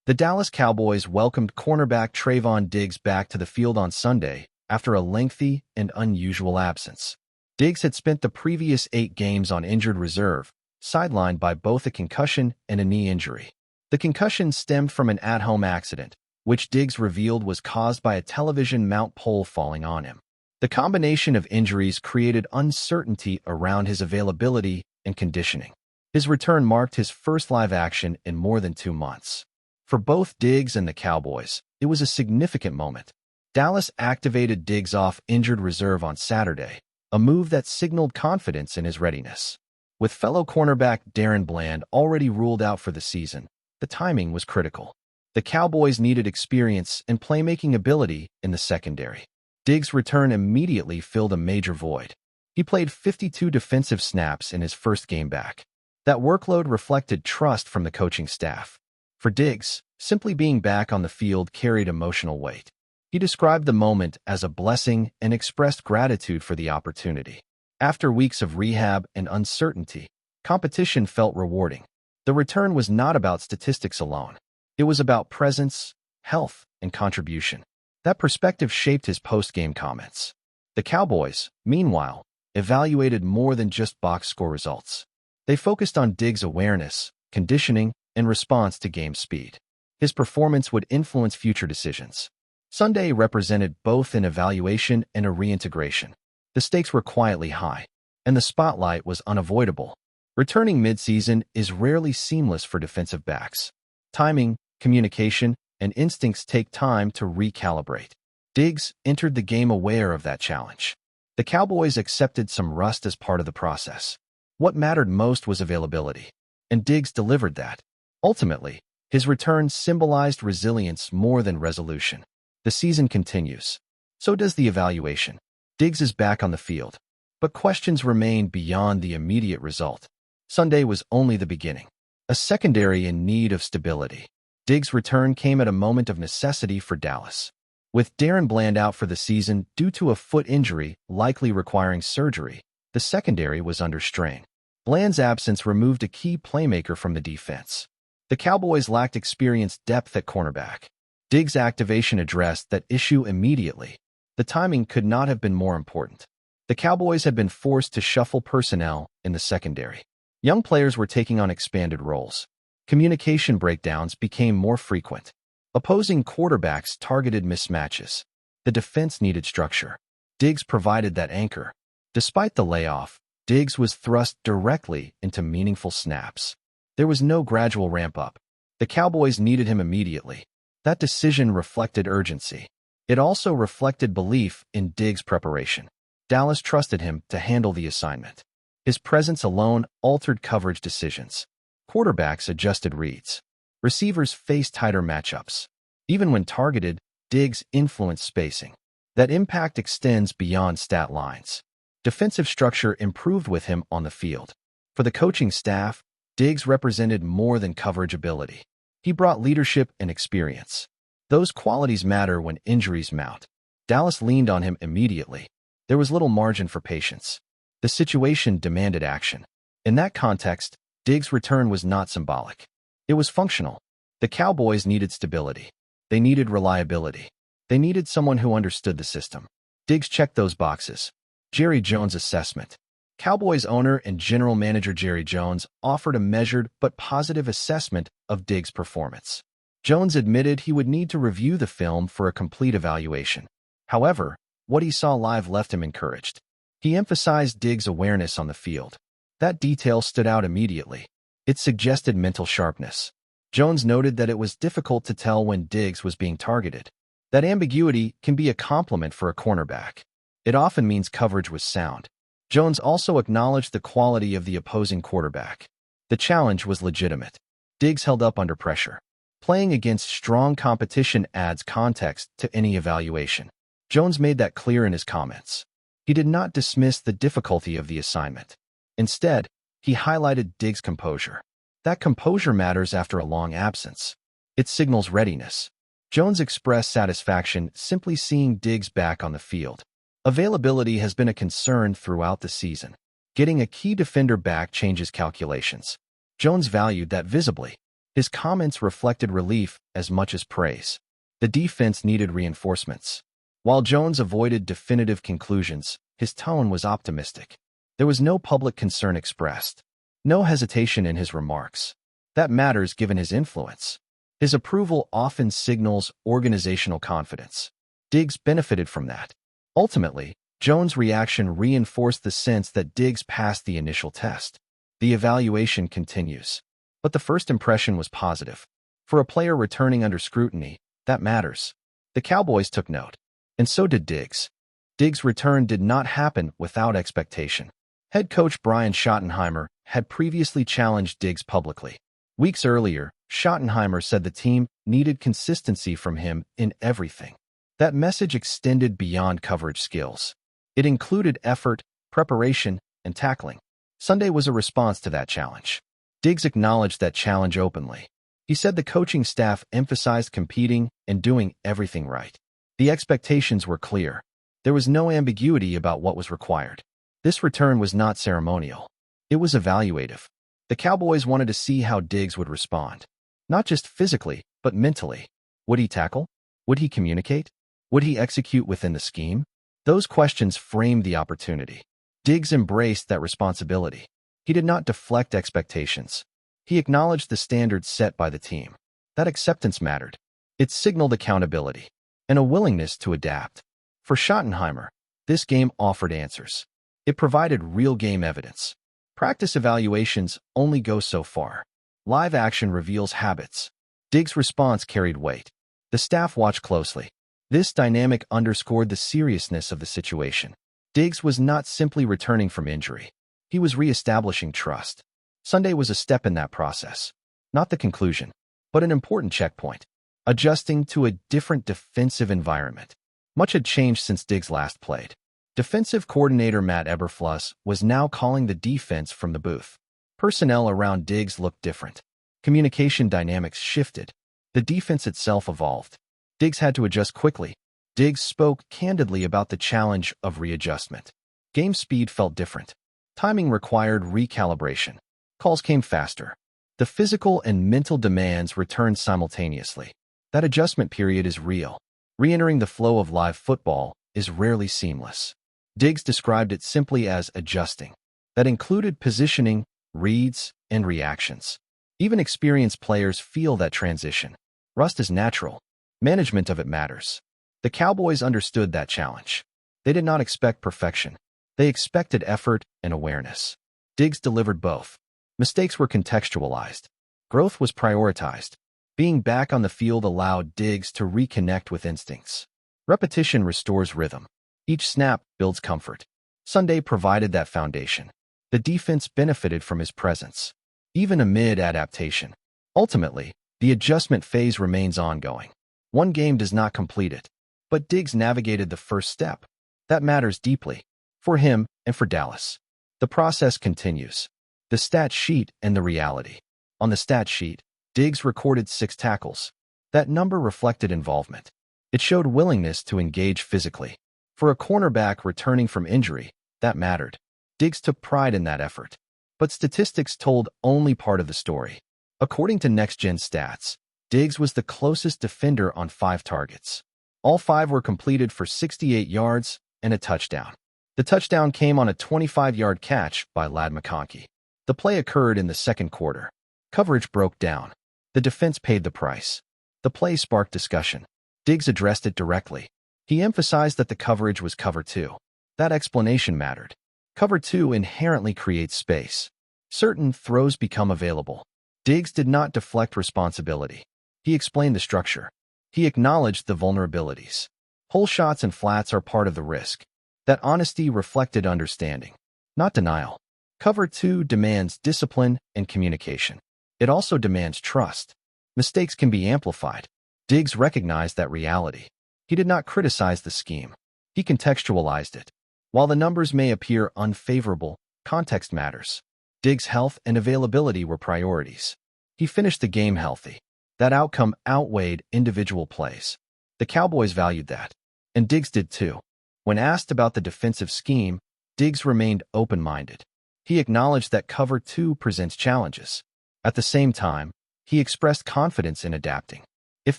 The Dallas Cowboys welcomed cornerback Trevon Diggs back to the field on Sunday after a lengthy and unusual absence. Diggs had spent the previous 8 games on injured reserve, sidelined by both a concussion and a knee injury. The concussion stemmed from an at-home accident, which Diggs revealed was caused by a television mount pole falling on him. The combination of injuries created uncertainty around his availability and conditioning. His return marked his first live action in more than 2 months. For both Diggs and the Cowboys, it was a significant moment. Dallas activated Diggs off injured reserve on Saturday, a move that signaled confidence in his readiness. With fellow cornerback Darren Bland already ruled out for the season, the timing was critical. The Cowboys needed experience and playmaking ability in the secondary. Diggs' return immediately filled a major void. He played 52 defensive snaps in his first game back. That workload reflected trust from the coaching staff. For Diggs, simply being back on the field carried emotional weight. He described the moment as a blessing and expressed gratitude for the opportunity. After weeks of rehab and uncertainty, competition felt rewarding. The return was not about statistics alone. It was about presence, health, and contribution. That perspective shaped his post-game comments. The Cowboys, meanwhile, evaluated more than just box score results. They focused on Diggs' awareness, conditioning, and response to game speed. His performance would influence future decisions. Sunday represented both an evaluation and a reintegration. The stakes were quietly high, and the spotlight was unavoidable. Returning midseason is rarely seamless for defensive backs. Timing, communication, and instincts take time to recalibrate. Diggs entered the game aware of that challenge. The Cowboys accepted some rust as part of the process. What mattered most was availability, and Diggs delivered that. Ultimately, his return symbolized resilience more than resolution. The season continues. So does the evaluation. Diggs is back on the field, but questions remain beyond the immediate result. Sunday was only the beginning. A secondary in need of stability. Diggs' return came at a moment of necessity for Dallas. With Darren Bland out for the season due to a foot injury likely requiring surgery, the secondary was under strain. Bland's absence removed a key playmaker from the defense. The Cowboys lacked experienced depth at cornerback. Diggs' activation addressed that issue immediately. The timing could not have been more important. The Cowboys had been forced to shuffle personnel in the secondary. Young players were taking on expanded roles. Communication breakdowns became more frequent. Opposing quarterbacks targeted mismatches. The defense needed structure. Diggs provided that anchor. Despite the layoff, Diggs was thrust directly into meaningful snaps. There was no gradual ramp-up. The Cowboys needed him immediately. That decision reflected urgency. It also reflected belief in Diggs' preparation. Dallas trusted him to handle the assignment. His presence alone altered coverage decisions. Quarterbacks adjusted reads. Receivers faced tighter matchups. Even when targeted, Diggs influenced spacing. That impact extends beyond stat lines. Defensive structure improved with him on the field. For the coaching staff, Diggs represented more than coverage ability. He brought leadership and experience. Those qualities matter when injuries mount. Dallas leaned on him immediately. There was little margin for patience. The situation demanded action. In that context, Diggs' return was not symbolic. It was functional. The Cowboys needed stability. They needed reliability. They needed someone who understood the system. Diggs checked those boxes. Jerry Jones' assessment. Cowboys owner and general manager Jerry Jones offered a measured but positive assessment of Diggs' performance. Jones admitted he would need to review the film for a complete evaluation. However, what he saw live left him encouraged. He emphasized Diggs' awareness on the field. That detail stood out immediately. It suggested mental sharpness. Jones noted that it was difficult to tell when Diggs was being targeted. That ambiguity can be a compliment for a cornerback. It often means coverage was sound. Jones also acknowledged the quality of the opposing quarterback. The challenge was legitimate. Diggs held up under pressure. Playing against strong competition adds context to any evaluation. Jones made that clear in his comments. He did not dismiss the difficulty of the assignment. Instead, he highlighted Diggs' composure. That composure matters after a long absence. It signals readiness. Jones expressed satisfaction simply seeing Diggs back on the field. Availability has been a concern throughout the season. Getting a key defender back changes calculations. Jones valued that visibly. His comments reflected relief as much as praise. The defense needed reinforcements. While Jones avoided definitive conclusions, his tone was optimistic. There was no public concern expressed. No hesitation in his remarks. That matters given his influence. His approval often signals organizational confidence. Diggs benefited from that. Ultimately, Jones' reaction reinforced the sense that Diggs passed the initial test. The evaluation continues. But the first impression was positive. For a player returning under scrutiny, that matters. The Cowboys took note. And so did Diggs. Diggs' return did not happen without expectation. Head coach Brian Schottenheimer had previously challenged Diggs publicly. Weeks earlier, Schottenheimer said the team needed consistency from him in everything. That message extended beyond coverage skills. It included effort, preparation, and tackling. Sunday was a response to that challenge. Diggs acknowledged that challenge openly. He said the coaching staff emphasized competing and doing everything right. The expectations were clear. There was no ambiguity about what was required. This return was not ceremonial. It was evaluative. The Cowboys wanted to see how Diggs would respond. Not just physically, but mentally. Would he tackle? Would he communicate? Would he execute within the scheme? Those questions framed the opportunity. Diggs embraced that responsibility. He did not deflect expectations. He acknowledged the standards set by the team. That acceptance mattered. It signaled accountability and a willingness to adapt. For Schottenheimer, this game offered answers. It provided real-game evidence. Practice evaluations only go so far. Live action reveals habits. Diggs' response carried weight. The staff watched closely. This dynamic underscored the seriousness of the situation. Diggs was not simply returning from injury. He was reestablishing trust. Sunday was a step in that process. Not the conclusion, but an important checkpoint. Adjusting to a different defensive environment. Much had changed since Diggs last played. Defensive coordinator Matt Eberflus was now calling the defense from the booth. Personnel around Diggs looked different. Communication dynamics shifted. The defense itself evolved. Diggs had to adjust quickly. Diggs spoke candidly about the challenge of readjustment. Game speed felt different. Timing required recalibration. Calls came faster. The physical and mental demands returned simultaneously. That adjustment period is real. Re-entering the flow of live football is rarely seamless. Diggs described it simply as adjusting. That included positioning, reads, and reactions. Even experienced players feel that transition. Rust is natural. Management of it matters. The Cowboys understood that challenge. They did not expect perfection. They expected effort and awareness. Diggs delivered both. Mistakes were contextualized. Growth was prioritized. Being back on the field allowed Diggs to reconnect with instincts. Repetition restores rhythm. Each snap builds comfort. Sunday provided that foundation. The defense benefited from his presence, even amid adaptation. Ultimately, the adjustment phase remains ongoing. One game does not complete it, but Diggs navigated the first step. That matters deeply, for him and for Dallas. The process continues. The stat sheet and the reality. On the stat sheet, Diggs recorded 6 tackles. That number reflected involvement. It showed willingness to engage physically. For a cornerback returning from injury, that mattered. Diggs took pride in that effort. But statistics told only part of the story. According to Next Gen Stats, Diggs was the closest defender on 5 targets. All 5 were completed for 68 yards and a touchdown. The touchdown came on a 25-yard catch by Ladd McConkey. The play occurred in the second quarter. Coverage broke down. The defense paid the price. The play sparked discussion. Diggs addressed it directly. He emphasized that the coverage was cover 2. That explanation mattered. Cover 2 inherently creates space. Certain throws become available. Diggs did not deflect responsibility. He explained the structure. He acknowledged the vulnerabilities. Hole shots and flats are part of the risk. That honesty reflected understanding, not denial. Cover 2 demands discipline and communication. It also demands trust. Mistakes can be amplified. Diggs recognized that reality. He did not criticize the scheme. He contextualized it. While the numbers may appear unfavorable, context matters. Diggs' health and availability were priorities. He finished the game healthy. That outcome outweighed individual plays. The Cowboys valued that. And Diggs did too. When asked about the defensive scheme, Diggs remained open-minded. He acknowledged that cover 2 presents challenges. At the same time, He expressed confidence in adapting. If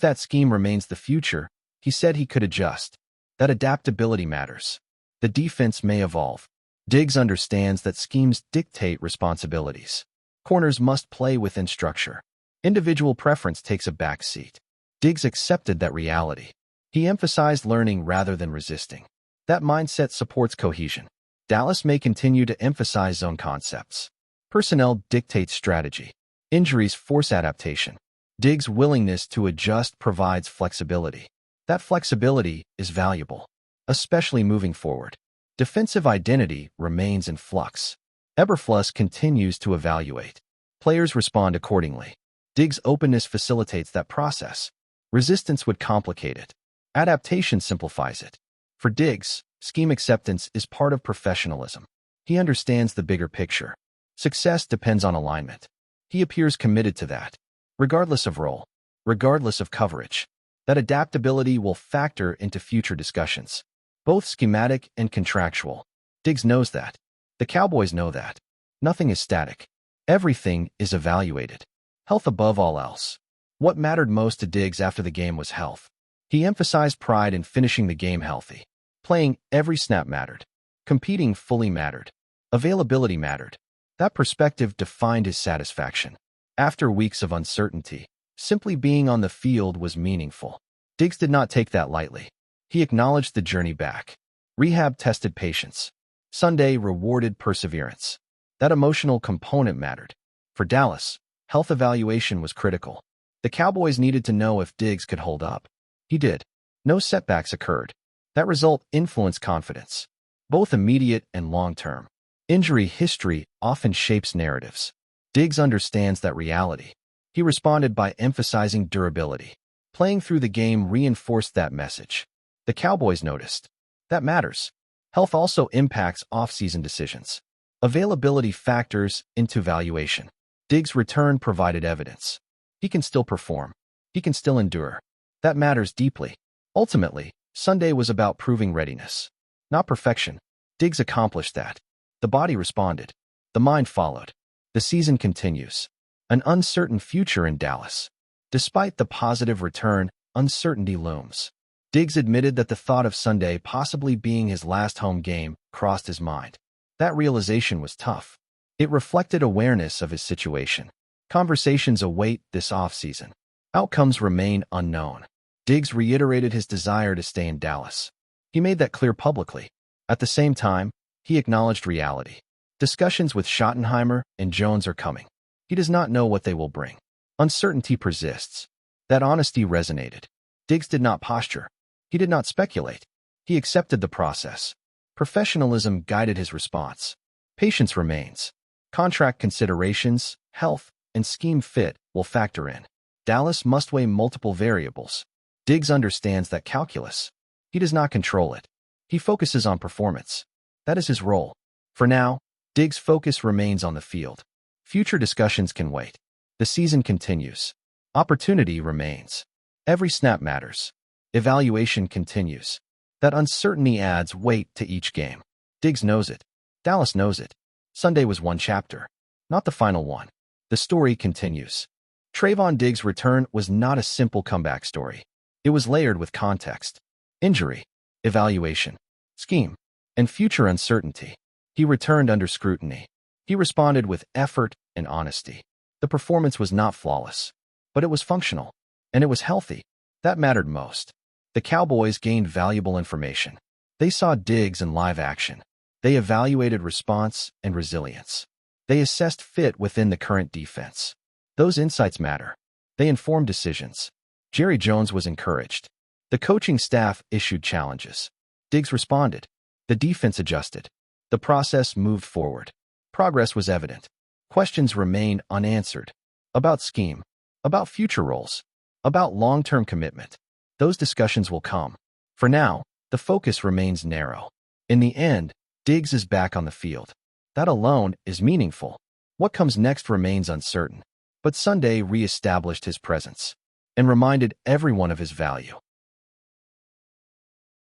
that scheme remains the future, he said he could adjust. That adaptability matters. The defense may evolve. Diggs understands that schemes dictate responsibilities. Corners must play within structure. Individual preference takes a back seat. Diggs accepted that reality. He emphasized learning rather than resisting. That mindset supports cohesion. Dallas may continue to emphasize zone concepts. Personnel dictates strategy. Injuries force adaptation. Diggs' willingness to adjust provides flexibility. That flexibility is valuable, especially moving forward. Defensive identity remains in flux. Eberflus continues to evaluate. Players respond accordingly. Diggs' openness facilitates that process. Resistance would complicate it. Adaptation simplifies it. For Diggs, scheme acceptance is part of professionalism. He understands the bigger picture. Success depends on alignment. He appears committed to that. Regardless of role, regardless of coverage, that adaptability will factor into future discussions, both schematic and contractual. Diggs knows that. The Cowboys know that. Nothing is static. Everything is evaluated. Health above all else. What mattered most to Diggs after the game was health. He emphasized pride in finishing the game healthy. Playing every snap mattered. Competing fully mattered. Availability mattered. That perspective defined his satisfaction. After weeks of uncertainty, simply being on the field was meaningful. Diggs did not take that lightly. He acknowledged the journey back. Rehab tested patience. Sunday rewarded perseverance. That emotional component mattered. For Dallas, health evaluation was critical. The Cowboys needed to know if Diggs could hold up. He did. No setbacks occurred. That result influenced confidence, both immediate and long-term. Injury history often shapes narratives. Diggs understands that reality. He responded by emphasizing durability. Playing through the game reinforced that message. The Cowboys noticed. That matters. Health also impacts off-season decisions. Availability factors into valuation. Diggs' return provided evidence. He can still perform. He can still endure. That matters deeply. Ultimately, Sunday was about proving readiness, not perfection. Diggs accomplished that. The body responded. The mind followed. The season continues. An uncertain future in Dallas. Despite the positive return, uncertainty looms. Diggs admitted that the thought of Sunday possibly being his last home game crossed his mind. That realization was tough. It reflected awareness of his situation. Conversations await this offseason. Outcomes remain unknown. Diggs reiterated his desire to stay in Dallas. He made that clear publicly. At the same time, he acknowledged reality. Discussions with Schottenheimer and Jones are coming. He does not know what they will bring. Uncertainty persists. That honesty resonated. Diggs did not posture. He did not speculate. He accepted the process. Professionalism guided his response. Patience remains. Contract considerations, health, and scheme fit will factor in. Dallas must weigh multiple variables. Diggs understands that calculus. He does not control it. He focuses on performance. That is his role. For now, Diggs' focus remains on the field. Future discussions can wait. The season continues. Opportunity remains. Every snap matters. Evaluation continues. That uncertainty adds weight to each game. Diggs knows it. Dallas knows it. Sunday was one chapter, not the final one. The story continues. Trevon Diggs' return was not a simple comeback story. It was layered with context, injury, evaluation, scheme, and future uncertainty. He returned under scrutiny. He responded with effort and honesty. The performance was not flawless, but it was functional, and it was healthy. That mattered most. The Cowboys gained valuable information. They saw Diggs in live action. They evaluated response and resilience. They assessed fit within the current defense. Those insights matter. They informed decisions. Jerry Jones was encouraged. The coaching staff issued challenges. Diggs responded. The defense adjusted. The process moved forward. Progress was evident. Questions remained unanswered. About scheme, about future roles, about long-term commitment. Those discussions will come. For now, the focus remains narrow. In the end, Diggs is back on the field. That alone is meaningful. What comes next remains uncertain. But Sunday re-established his presence and reminded everyone of his value.